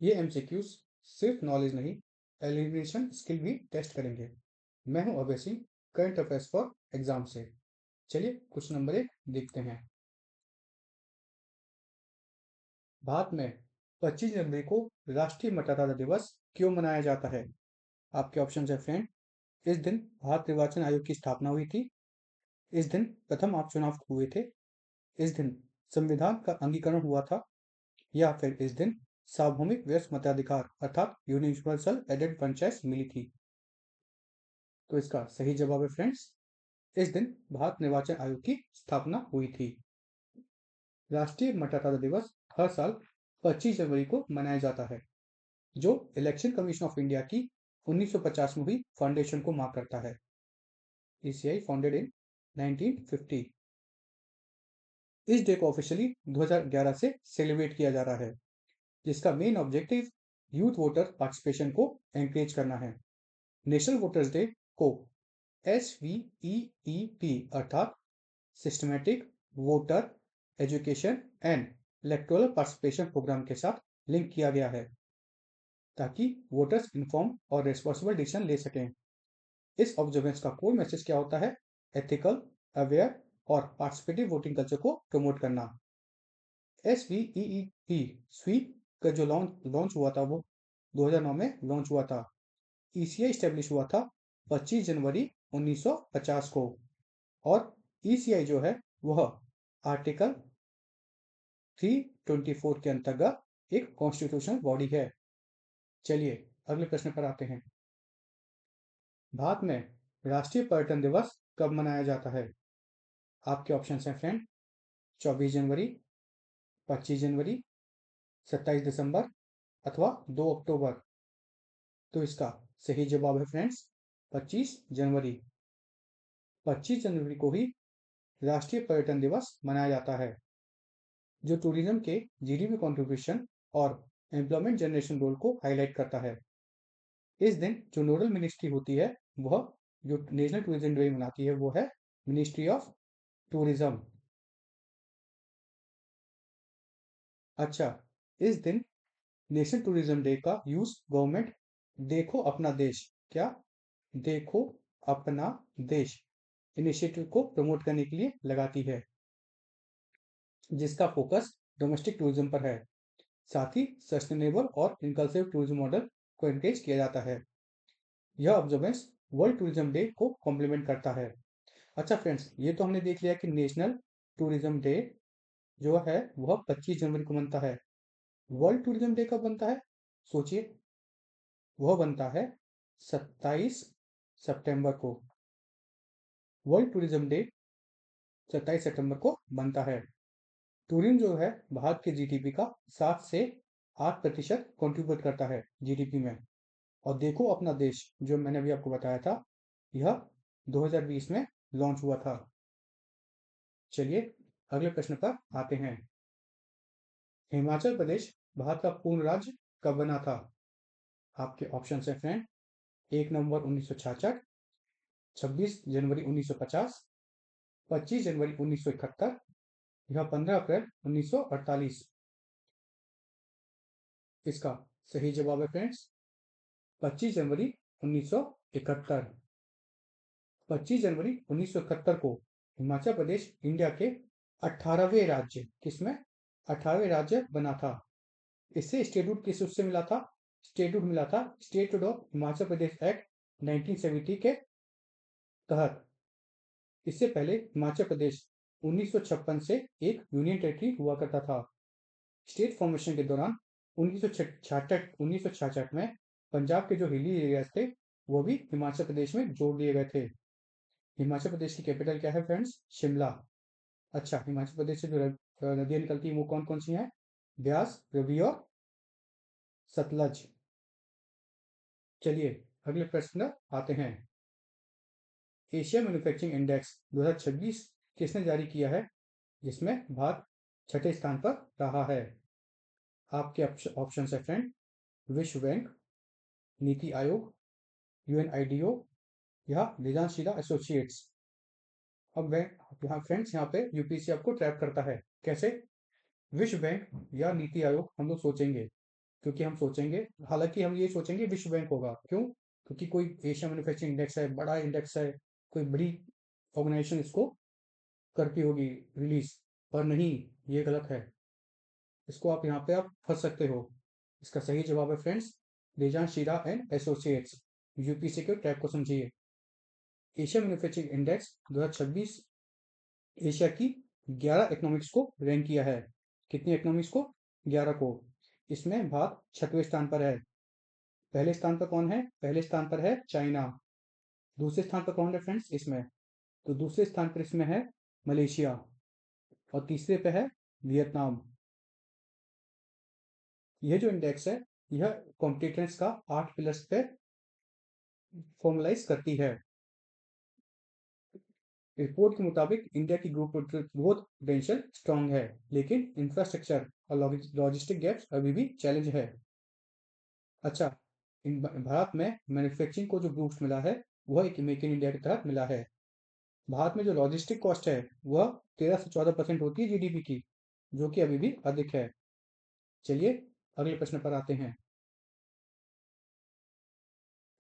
ये एमसीक्यूज सिर्फ नॉलेज नहीं, एलिमिनेशन स्किल भी टेस्ट करेंगे। मैं हूं Abhay Singh, current affairs for exam से। चलिए क्वेश्चन नंबर 1 देखते हैं। भारत में 25 जनवरी को राष्ट्रीय मतदाता दिवस क्यों मनाया जाता है? आपके ऑप्शन है फ्रेंड। इस दिन भारत निर्वाचन आयोग की स्थापना हुई थी। इस दिन प्रथम आप चुनाव हुए थे। इस दिन संविधान का अंगीकरण हुआ था, या फिर इस दिन सार्वभौमिक वयस्क मताधिकार अर्थात यूनिवर्सल एडेड फ्रेंचाइज मिली थी। तो इसका सही जवाब है फ्रेंड्स, इस दिन भारत निर्वाचन आयोग की स्थापना हुई थी। राष्ट्रीय मतदाता दिवस हर साल 25 जनवरी को मनाया जाता है, जो इलेक्शन कमीशन ऑफ इंडिया की 1950 में हुई फाउंडेशन को मार्क करता है। ECI founded in 1950। इस डे को ऑफिशियली 2011 से सेलिब्रेट किया जा रहा है, जिसका main objective youth voter participation को एनकरेज करना है। नेशनल वोटर्स डे को SVEEP अर्थात systematic voter education and electoral participation programme के साथ लिंक किया गया है, ताकि वोटर्स इन्फॉर्म और रिस्पॉन्सिबल डिसीजन ले सकें। इस ऑब्जर्वेंस का कोर मैसेज क्या होता है? एथिकल, अवेयर और पार्टिसिपेटिव वोटिंग कल्चर को प्रमोट करना। SVEEP स्वीप का जो लॉन्च हुआ था वो 2009 में लॉन्च हुआ था। ECI स्टेब्लिश हुआ था 25 जनवरी 1950 को, और ECI जो है वह आर्टिकल 324 के अंतर्गत एक कॉन्स्टिट्यूशनल बॉडी है। चलिए अगले प्रश्न पर आते हैं। भारत में राष्ट्रीय पर्यटन दिवस कब मनाया जाता है? आपके ऑप्शन हैं फ्रेंड। 24 जनवरी, 25 जनवरी, 27 दिसंबर अथवा 2 अक्टूबर। तो इसका सही जवाब है फ्रेंड्स 25 जनवरी। 25 जनवरी को ही राष्ट्रीय पर्यटन दिवस मनाया जाता है, जो टूरिज्म के जीडीपी कंट्रीब्यूशन और एम्प्लॉयमेंट जनरेशन रोल को हाईलाइट करता है। इस दिन जो नोडल मिनिस्ट्री होती है, वह जो नेशनल टूरिज्म डे मनाती है, वो है मिनिस्ट्री ऑफ टूरिज्म। अच्छा, इस दिन नेशनल टूरिज्म डे का यूज गवर्नमेंट देखो अपना देश, क्या देखो अपना देश इनिशिएटिव को प्रमोट करने के लिए लगाती है, जिसका फोकस डोमेस्टिक टूरिज्म पर है। साथ ही सस्टेनेबल और इनकल्सिव टूरिज्म मॉडल को एनकरेज किया जाता है। यह ऑब्जर्वेंस वर्ल्ड टूरिज्म डे को कॉम्प्लीमेंट करता है। अच्छा फ्रेंड्स, ये तो हमने देख लिया कि नेशनल टूरिज्म डे जो है वह 25 जनवरी को बनता है। वर्ल्ड टूरिज्म डे कब बनता है? सोचिए, वह बनता है 27 सितंबर को। वर्ल्ड टूरिज्म डे 27 सितंबर को बनता है। टूरिज्म जो है भारत के जीडीपी का 7 से 8% कंट्रीब्यूट करता है जीडीपी में। और देखो अपना देश, जो मैंने अभी आपको बताया था, यह 2020 में लॉन्च हुआ था। चलिए अगले प्रश्न पर आते हैं। हिमाचल प्रदेश भारत का पूर्ण राज्य कब बना था? आपके ऑप्शन है फ्रेंड। 1 नवंबर 1966, 26 जनवरी 1950, 25 जनवरी 1971 या 15 अप्रैल 1948। इसका सही जवाब है फ्रेंड्स 25 जनवरी 1971। 25 जनवरी 1971 को हिमाचल प्रदेश इंडिया के 18वें राज्य, किसमें 18वें राज्य बना था। इससे स्टेटहुड किस उससे मिला था? स्टेटहुड मिला था statehood of Himachal Pradesh act 1970 के तहत। इससे पहले हिमाचल प्रदेश 1956 से एक यूनियन टेरिटरी हुआ करता था। स्टेट फॉर्मेशन के दौरान 1966 में पंजाब के जो हिली एरियाज थे, वो भी हिमाचल प्रदेश में जोड़ दिए गए थे। हिमाचल प्रदेश की कैपिटल क्या है फ्रेंड्स? शिमला। अच्छा, हिमाचल प्रदेश से जो नदियां निकलती हैं वो कौन कौन सी हैं? ब्यास, रवि और सतलज। चलिए अगले प्रश्न आते हैं। एशिया मैन्युफैक्चरिंग इंडेक्स 2026 किसने जारी किया है, जिसमें भारत छठे स्थान पर रहा है? आपके ऑप्शन है फ्रेंड। विश्व बैंक, नीति आयोग, UNIDO या रिलायंस एसोसिएट्स। अब मैं यहाँ फ्रेंड्स, यहाँ पे यूपीएससी आपको ट्रैप करता है। कैसे? विश्व बैंक या नीति आयोग हम लोग सोचेंगे, क्योंकि हम सोचेंगे, हालांकि हम ये सोचेंगे विश्व बैंक होगा। क्यों? क्योंकि कोई एशिया मैन्युफैक्चरिंग इंडेक्स है, बड़ा इंडेक्स है, कोई बड़ी ऑर्गेनाइजेशन इसको करती होगी रिलीज, पर नहीं, ये गलत है। इसको आप यहाँ पे आप फंस सकते हो। इसका सही जवाब है फ्रेंड्स, रेजान शीरा एंड एसोसिएट्स। यूपीसी के टैग को समझिए। एशिया मैन्युफैक्चरिंग इंडेक्स 2026 एशिया की 11 इकोनॉमिक्स को रैंक किया है। कितनी इकोनॉमिक्स को? 11 को। इसमें भारत 6वें स्थान पर है। पहले स्थान पर कौन है? पहले स्थान पर है चाइना। दूसरे स्थान पर कौन है फ्रेंड्स इसमें? तो दूसरे स्थान पर इसमें है मलेशिया। और तीसरे पे है वियतनाम। यह जो इंडेक्स है, यह कॉम्पिटिटेंस का 8 पिलर्स पे फॉर्मलाइज करती है। रिपोर्ट के मुताबिक इंडिया की ग्रोथ पोटेंशियल स्ट्रांग है, लेकिन इंफ्रास्ट्रक्चर और लॉजिस्टिक गैप्स अभी भी चैलेंज है। अच्छा, भारत में मैन्युफैक्चरिंग को जो बूस्ट मिला है, वह एक मेक इन इंडिया के तहत मिला है। भारत में जो लॉजिस्टिक कॉस्ट है, वह 13 से 14% होती है जीडीपी की, जो कि अभी भी अधिक है। चलिए अगले प्रश्न पर आते हैं।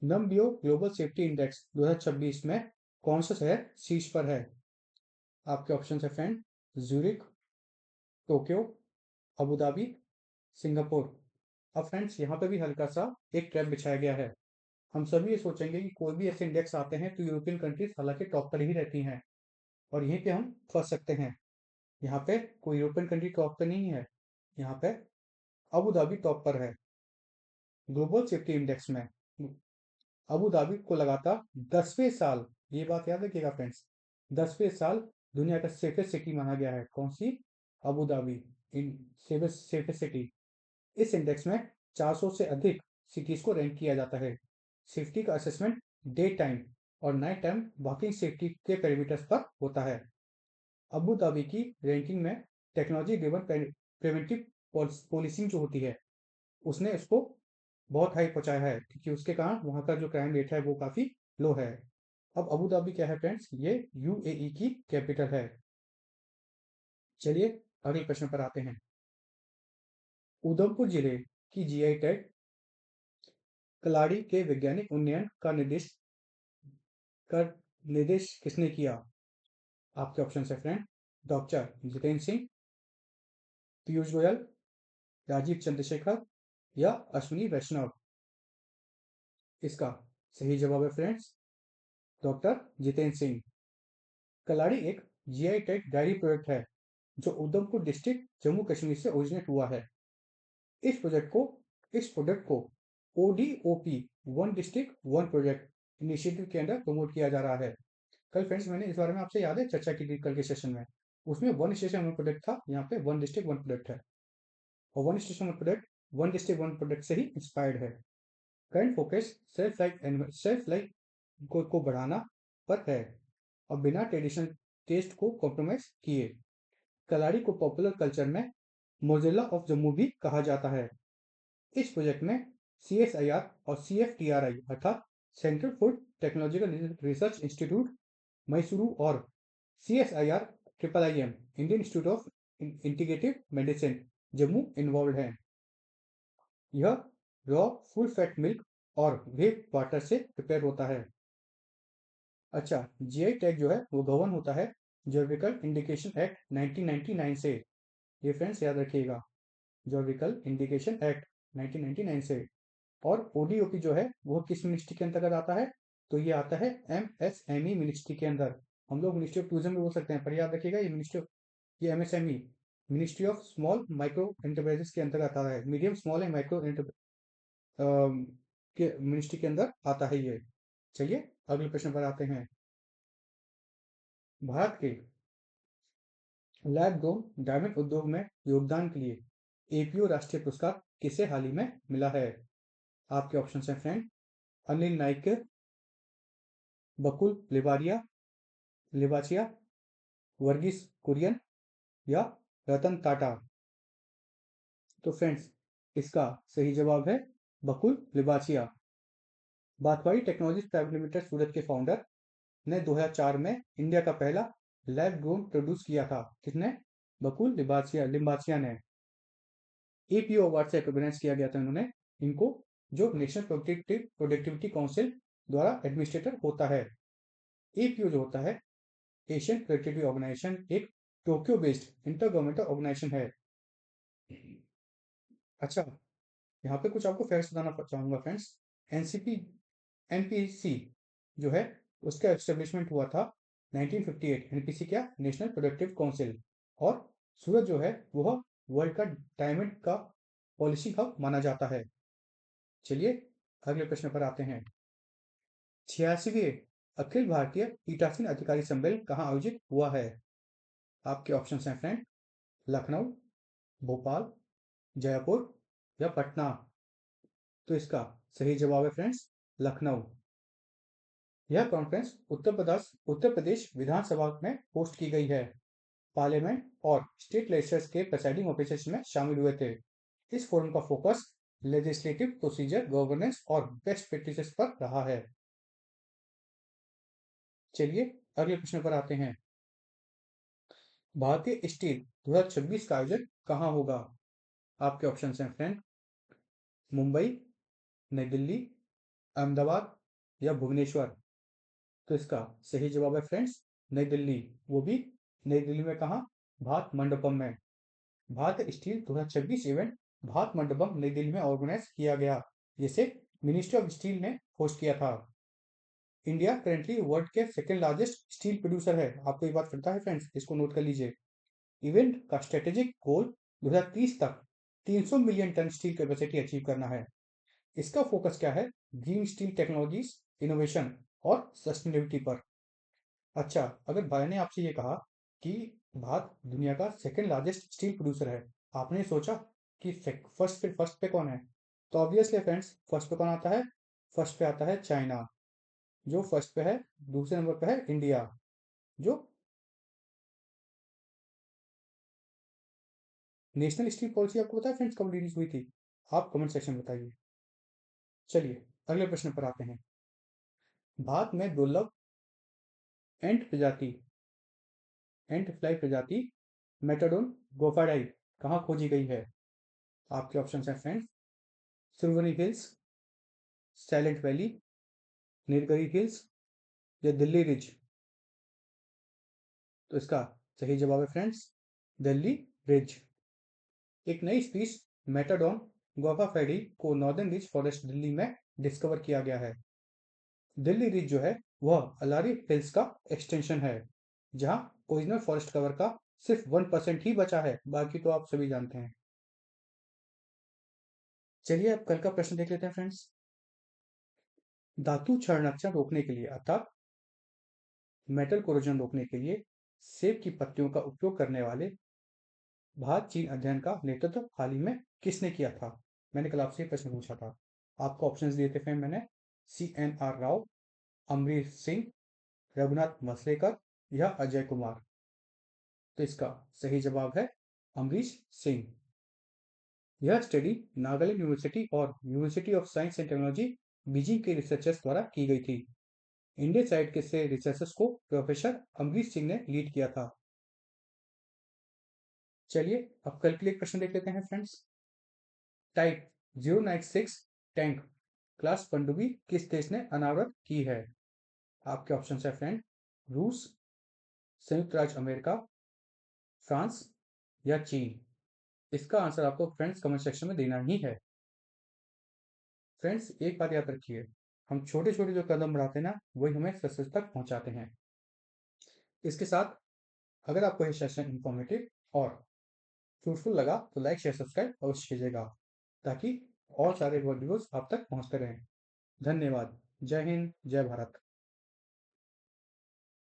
नमबियो ग्लोबल सेफ्टी इंडेक्स 2026 में कौन सा शहर शीर्ष पर है? आपके ऑप्शन है friend, Zurich, Tokyo, Abu Dhabi, Singapore. अब फ्रेंड्स यहाँ पे भी हल्का सा एक ट्रैप बिछाया गया है। हम सभी ये सोचेंगे कि कोई भी ऐसे इंडेक्स आते हैं तो यूरोपियन कंट्रीज हालांकि टॉप पर ही रहती हैं, और यहीं पे हम फंस सकते हैं। यहाँ पे कोई यूरोपियन कंट्री टॉप पे नहीं है। यहाँ पे अबू धाबी टॉप पर है ग्लोबल सेफ्टी इंडेक्स में। अबू धाबी को लगातार 10वें साल, ये बात याद रखिएगा फ्रेंड्स, 10वें साल दुनिया का सेफेस्ट सिटी माना गया है। कौन सी? अबू धाबी इन सेफेस्ट सिटी। इस इंडेक्स में 400 से अधिक सिटीज को रैंक किया जाता है। सेफ्टी का असेसमेंट डे टाइम और नाइट टाइम वॉकिंग सेफ्टी के पैरामीटर्स पर होता है। अबू धाबी की रैंकिंग में टेक्नोलॉजी ड्रिवन प्रिवेंटिव पॉलिसिंग जो होती है, उसने इसको बहुत हाई पहुंचाया है, क्योंकि उसके कारण वहां का जो क्राइम रेट है वो काफी लो है। अब अबू धाबी क्या है फ्रेंड्स? ये यूएई की कैपिटल है। चलिए अगले प्रश्न पर आते हैं। उधमपुर जिले की जीआई टैग कलाड़ी के वैज्ञानिक उन्नयन का निर्देश किसने किया? आपके ऑप्शन है फ्रेंड, डॉक्टर जितेंद्र सिंह, पीयूष गोयल, राजीव चंद्रशेखर या अश्विनी वैष्णव। इसका सही जवाब है फ्रेंड्स, डॉक्टर जितेंद्र सिंह। कलाड़ी एक जीआई टैग डायरी प्रोडक्ट है जो उधमपुर डिस्ट्रिक्ट जम्मू कश्मीर से ओरिजिनेट हुआ है। इस प्रोडक्ट को ODOP, one district one project initiative के अंदर प्रमोट किया जा रहा है। कल फ्रेंड्स मैंने इस बारे में आपसे याद है चर्चा की थी कल के सेशन में। उसमें वन स्टेशन वन प्रोडक्ट था, यहाँ पे वन डिस्ट्रिक्ट वन प्रोडक्ट है। और one station one product one district one product से ही इंस्पायर्ड है। करंट फोकस सेल्फ लाइफ को बढ़ाना पर है, और बिना ट्रेडिशनल टेस्ट को कॉम्प्रोमाइज किए। कलाड़ी को पॉपुलर कल्चर में मोजिल्ला ऑफ जम्मू भी कहा जाता है। इस प्रोजेक्ट में CSIR और CFTRI अर्थात central food technological research institute Mysuru और CSIR IIM Indian institute of integrative medicine Jammu involve हैं। यह रॉ फुल फैट मिल्क और वेव वाटर से प्रिपेयर होता है। अच्छा, जीआई टैग जो है वो गवर्न होता है जॉग्राफिकल इंडिकेशन एक्ट 1999 से। ये फ्रेंड्स याद रखिएगा, जॉग्राफिकल इंडिकेशन एक्ट 1999 से। और ओडीओपी जो है वो किस मिनिस्ट्री के अंतर्गत आता है? तो ये आता है MSME मिनिस्ट्री के अंदर। हम लोग मिनिस्ट्री ऑफ टूरिज्म भी बोल सकते हैं, पर याद रखिएगा ये MSME ministry of small micro enterprises के अंतर्गत आता है। मीडियम स्मॉल एंड माइक्रो के मिनिस्ट्री के अंदर आता है ये। चलिए अगले प्रश्न पर आते हैं। भारत के लैब ग्रोन डायमंड उद्योग में योगदान के लिए APO राष्ट्रीय पुरस्कार किसे हाल ही में मिला है? आपके ऑप्शन हैं फ्रेंड, अनिल नाइक, बकुल लिबाचिया, वर्गीस कुरियन या रतन टाटा। तो फ्रेंड्स इसका सही जवाब है बकुल लिबाचिया। बाथवाई टेक्नोलॉजीज प्राइवेट लिमिटेड सूरत के फाउंडर ने 2004 में इंडिया का पहला लैब ग्रोन प्रोड्यूस किया था। किसने? बकुल लिबाचिया ने। एपीओ अवार्ड से रिकॉग्नाइज किया गया था इन्होंने इनको, जो नेशनल प्रोडक्टिविटी काउंसिल द्वारा एडमिनिस्ट्रेटर होता है। एपीओ जो होता है, एशियन प्रोडक्टिविटी ऑर्गेनाइजेशन, एक Tokyo based inter governmental organisation है। अच्छा, यहाँ पे कुछ आपको फैक्ट्स बताना चाहूंगा फ्रेंड्स। एनसीपी एनपीसी जो है उसका एस्टेब्लिशमेंट हुआ था 1958। एनपीसी क्या, नेशनल प्रोडक्टिव काउंसिल। और सूरत जो है वह वर्ल्ड का डायमंड का पॉलिसी हब माना जाता है। चलिए अगले प्रश्न पर आते हैं। 86वें अखिल भारतीय पीठासीन अधिकारी सम्मेलन कहाँ आयोजित हुआ है? आपके ऑप्शंस हैं फ्रेंड, लखनऊ, भोपाल, जयपुर या पटना। तो इसका सही जवाब है फ्रेंड्स, लखनऊ। यह कॉन्फ्रेंस उत्तर प्रदेश विधानसभा में होस्ट की गई है। पार्लियामेंट और स्टेट लेजिस्लेचर्स के प्रेसाइडिंग ऑफिसर्स में शामिल हुए थे। इस फोरम का फोकस लेजिस्लेटिव प्रोसीजर, गवर्नेंस और बेस्ट प्रैक्टिसेस पर रहा है। चलिए अगले प्रश्न पर आते हैं। भारतीय स्टील 2026 का आयोजन कहाँ होगा? आपके ऑप्शन हैं फ्रेंड, मुंबई, नई दिल्ली, अहमदाबाद या भुवनेश्वर। तो इसका सही जवाब है फ्रेंड्स, नई दिल्ली। वो भी नई दिल्ली में कहा, भारत मंडपम में। भारत स्टील 2026 इवेंट भारत मंडपम नई दिल्ली में ऑर्गेनाइज किया गया, जिसे मिनिस्ट्री ऑफ स्टील ने होस्ट किया था। इंडिया करेंटली वर्ल्ड के सेकेंड लार्जेस्ट स्टील प्रोड्यूसर है। आपको ये बात पता है फ्रेंड्स, इसको नोट कर लीजिए। इवेंट का स्ट्रेटेजिक गोल 2030 तक 300 million ton steel capacity achieve करना है। इसका फोकस क्या है? ग्रीन स्टील टेक्नोलॉजीज, इनोवेशन और सस्टेनेबिलिटी पर। अच्छा, अगर भाई ने आपसे ये कहा कि भारत दुनिया का सेकंड लार्जेस्ट स्टील प्रोड्यूसर है, आपने सोचा कि फर्स्ट पे कौन है? तो ऑब्वियसली फ्रेंड्स, फर्स्ट पे कौन आता है? फर्स्ट पे आता है चाइना, जो फर्स्ट पे है। दूसरे नंबर पे है इंडिया, जो नेशनल स्टील पॉलिसी आपको पता है फ्रेंड्स कब रिलीज हुई थी? आप कमेंट सेक्शन में बताइए। चलिए अगले प्रश्न पर आते हैं। भारत में दुर्लभ एंट प्रजाति एंट फ्लाई प्रजाति मेटाडोन गोफाडाई कहाँ खोजी गई है? आपके ऑप्शन हैं friends, silvery hills, silent valley, Nilgiri hills या दिल्ली रिज। तो इसका सही जवाब है फ्रेंड्स, दिल्ली रिज। एक नई स्पीस मेटाडोन गोफाफेडी को नॉर्दर्न रिज फॉरेस्ट दिल्ली में डिस्कवर किया गया है। दिल्ली रिज जो है वह अलारी हिल्स का एक्सटेंशन है, जहां ओरिजिनल फॉरेस्ट कवर का सिर्फ 1% ही बचा है, बाकी तो आप सभी जानते हैं। चलिए अब कल का प्रश्न देख लेते हैं फ्रेंड्स। धातु क्षरण रोकने के लिए अर्थात मेटल कोरोजन रोकने के लिए सेब की पत्तियों का उपयोग करने वाले भारत चीन अध्ययन का नेतृत्व हाल ही में किसने किया था? मैंने कल आपसे प्रश्न पूछा था। आपको ऑप्शंस दिए थे फ्रेंड मैंने, CNR राव, अमरीश सिंह, रघुनाथ मसलेकर या अजय कुमार। तो इसका सही जवाब है अमरीश सिंह। यह स्टडी नागालैंड यूनिवर्सिटी और university of science and technology Beijing के रिसर्चर्स द्वारा की गई थी। इंडियन साइड के से रिसर्चर्स को प्रोफेसर अमरीश सिंह ने लीड किया था। चलिए अब कल के लिए प्रश्न देख लेते हैं फ्रेंड्स। टाइप 096 टैंक क्लास पनडुब्बी किस देश ने अनावृत की है? आपके ऑप्शन है फ्रेंड, रूस, संयुक्त राज्य अमेरिका, फ्रांस या चीन। इसका आंसर आपको फ्रेंड्स कमेंट सेक्शन में देना ही है। फ्रेंड्स एक बात याद रखिए, हम छोटे छोटे जो कदम बढ़ाते हैं ना, वही हमें सक्सेस तक पहुंचाते हैं। इसके साथ अगर आपको यह सेशन इंफॉर्मेटिव और फ्रूटफुल लगा तो लाइक शेयर सब्सक्राइब अवश्य कीजिएगा, ताकि और सारे वीडियोस आप तक पहुंचते रहें। धन्यवाद। जय हिंद, जय भारत।